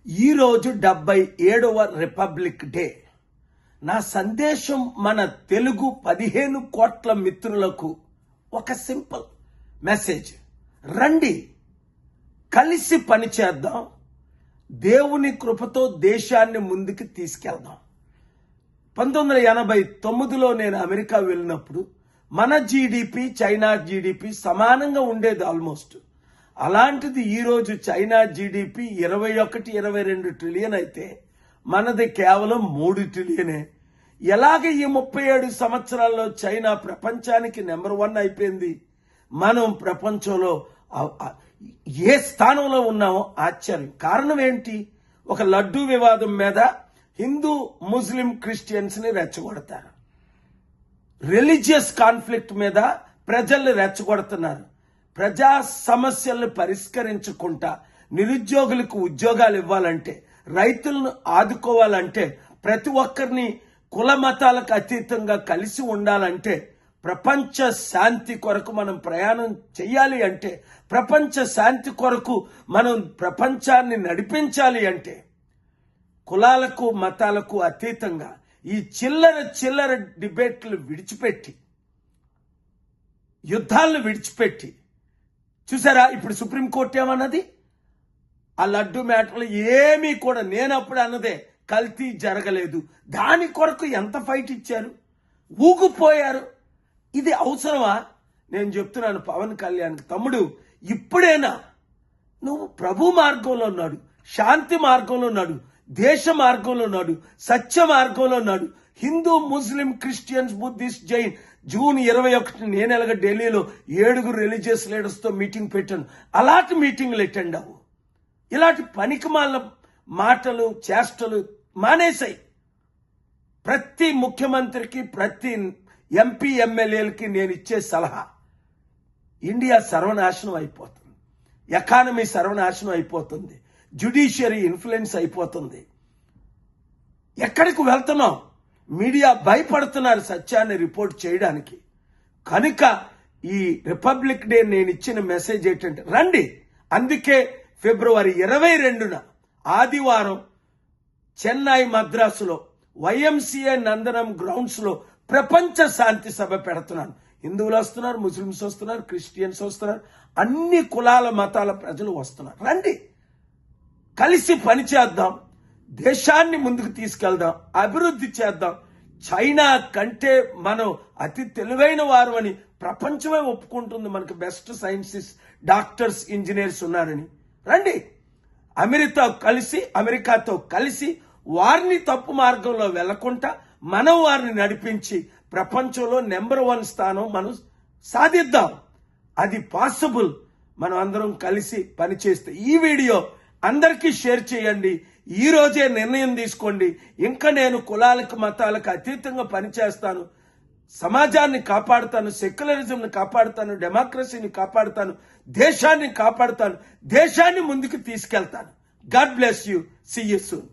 ఈరోజు 77వ republic day. నా సందేశం మన తెలుగు 15 కోట్ల మిత్రులకు ఒక సింపుల్ మెసేజ్. రండి, కలిసి పనిచేద్దాం, దేవుని కృపతో దేశాన్ని ముందుకు తీసుకెళ్దాం. 1989లో నేను అమెరికా వెళ్ళినప్పుడు మన జీడిపి చైనా జీడిపి సమానంగా ఉండేది ఆల్మోస్ట్. అలాంటిది ఈరోజు చైనా జీడిపి 21-22 ట్రిలియన్ అయితే మనది కేవలం 3 ట్రిలియనే. ఎలాగ ఈ 37 సంవత్సరాల్లో చైనా ప్రపంచానికి నెంబర్ 1 అయిపోయింది, మనం ప్రపంచంలో ఏ స్థానంలో ఉన్నామో ఆశ్చర్యం. కారణం ఏంటి? ఒక లడ్డూ వివాదం మీద హిందూ ముస్లిం క్రిస్టియన్స్ ని రెచ్చగొడతారు, రిలీజియస్ కాన్ఫ్లిక్ట్ మీద ప్రజల్ని రెచ్చగొడుతున్నారు. ప్రజా సమస్యలను పరిష్కరించుకుంటా నిరుద్యోగులకు ఉద్యోగాలు ఇవ్వాలంటే, రైతులను ఆదుకోవాలంటే, ప్రతి ఒక్కరిని కుల మతాలకు అతీతంగా కలిసి ఉండాలంటే, ప్రపంచ శాంతి కొరకు మనం ప్రయాణం చేయాలి అంటే, ప్రపంచ శాంతి కొరకు మనం ప్రపంచాన్ని నడిపించాలి అంటే, కులాలకు మతాలకు అతీతంగా ఈ చిల్లర డిబేట్లు విడిచిపెట్టి, యుద్ధాలను విడిచిపెట్టి, చూసారా ఇప్పుడు సుప్రీంకోర్టు ఏమన్నది? ఆ లడ్డు మ్యాటర్లో ఏమీ కూడా నేను అప్పుడు అన్నదే, కల్తీ జరగలేదు. దాని కొరకు ఎంత ఫైట్ ఇచ్చారు, ఊగిపోయారు. ఇది అవసరమా? నేను చెప్తున్నాను పవన్ కళ్యాణ్, తమ్ముడు ఇప్పుడైనా నువ్వు ప్రభు మార్గంలో ఉన్నాడు, శాంతి మార్గంలో ఉన్నాడు, దేశ మార్గంలో ఉన్నాడు, సత్య మార్గంలో ఉన్నాడు. హిందూ ముస్లిం క్రిస్టియన్స్ బుద్ధిస్ట్ జైన్ జూన్ 21 నేను ఎలాగ ఢిల్లీలో 7 రిలీజియస్ లీడర్స్ తో మీటింగ్ పెట్టాను. అలాంటి మీటింగ్లు అటెండ్ అవ్వు. ఇలాంటి పనికిమాల మాటలు చేష్టలు మానేశాయి. ప్రతి ముఖ్యమంత్రికి, ప్రతి ఎంపీ ఎమ్మెల్యేలకి నేను ఇచ్చే సలహా, ఇండియా సర్వనాశనం అయిపోతుంది, ఎకానమీ సర్వనాశనం అయిపోతుంది, జ్యుడిషియరీ ఇన్ఫ్లుయెన్స్ అయిపోతుంది. ఎక్కడికి వెళ్తున్నాం? మీడియా భయపడుతున్నారు సత్యాన్ని రిపోర్ట్ చేయడానికి. కనుక ఈ రిపబ్లిక్ డే నేను ఇచ్చిన మెసేజ్ ఏంటంటే, రండి. అందుకే ఫిబ్రవరి 22న ఆదివారం చెన్నై మద్రాసులో YMCA నందనం గ్రౌండ్స్ లో ప్రపంచ శాంతి సభ పెడుతున్నాను. హిందువులు వస్తున్నారు, ముస్లింస్ వస్తున్నారు, క్రిస్టియన్స్ వస్తున్నారు, అన్ని కులాల మతాల ప్రజలు వస్తున్నారు. రండి, కలిసి పనిచేద్దాం, దేశాన్ని ముందుకు తీసుకెళ్దాం, అభివృద్ధి చేద్దాం. చైనా కంటే మనం అతి తెలివైన వారు అని ప్రపంచమే ఒప్పుకుంటుంది. మనకు బెస్ట్ సైంటిస్ట్, డాక్టర్స్, ఇంజనీర్స్ ఉన్నారని. రండి, అమెరికాతో కలిసి వారిని తప్పు మార్గంలో వెళ్లకుండా మనం వారిని నడిపించి ప్రపంచంలో నెంబర్ 1 స్థానం మనం సాధిద్దాం. అది పాసిబుల్. మనం అందరం కలిసి పనిచేస్తే. ఈ వీడియో అందరికీ షేర్ చేయండి. ఈ రోజే నిర్ణయం తీసుకోండి. ఇంకా నేను కులాలకు మతాలకు అతీతంగా పనిచేస్తాను, సమాజాన్ని కాపాడుతాను, సెక్యులరిజంని కాపాడుతాను, డెమోక్రసీని కాపాడుతాను, దేశాన్ని కాపాడుతాను, దేశాన్ని ముందుకు తీసుకెళ్తాను. God bless you. See you soon.